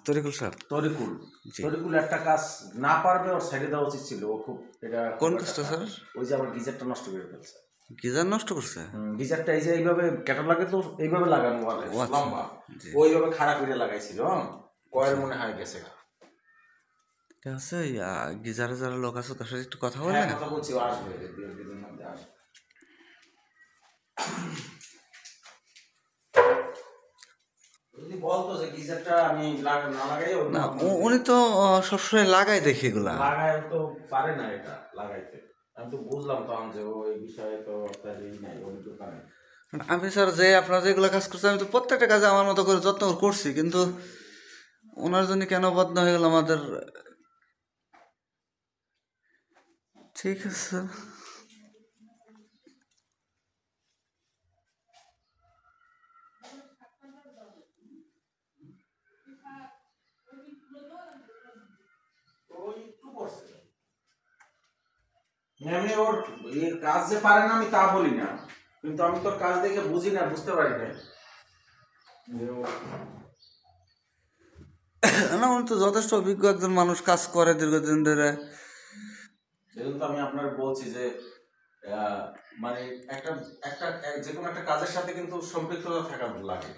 Tarikul sir, Tarikul একটা কাজ না পারবে, ওর সাইডে দেওয়া উচিত ছিল। ও খুব এটা কোন কাজটা স্যার? ওই যে আমার গিজারটা নষ্ট করে ফেলছে। গিজার নষ্ট করছে? গিজারটা এই যে এইভাবে ক্যাটালগে তো এইভাবে লাগানো বলে লম্বা, ওইভাবে খাড়া করে লাগাইছিল, কয়েল মনে হয় গেছে। ঠিক আছে, গিজারে যারা লোক আছে তার সাথে একটু কথা বলে কথা বলছি, আসবে দুদিন মধ্যে আসবে। বলতো যে গিজারটা আমি না লাগাই, না উনি তো সবসময় লাগাই দেখি এগুলা। লাগাই তো পারে না এটা লাগাইতে। আমি তো বুঝলাম তখন যে ওই বিষয়ে তো নাই ওই দোকানে। আমি স্যার যে আপনারা যেগুলো কাজ করছেন, আমি তো প্রত্যেকটা কাজে আমার মতো করে যত্ন করছি, কিন্তু ওনার জন্য কেন বদনাম হয়ে গেল আমাদের? ঠিক আছে এমনি ওর কাজ যে পারে না আমি তা বলি না, কিন্তু আমি তোর কাজ দেখে বুঝি না, বুঝতে পারি না। না উনি তো যথেষ্ট অভিজ্ঞ একজন মানুষ, কাজ করে দীর্ঘদিন ধরে। সেজন্য তো আমি আপনার বলছি যে মানে একটা যে কোনো একটা কাজের সাথে কিন্তু সম্পৃক্ততা থাকা লাগে।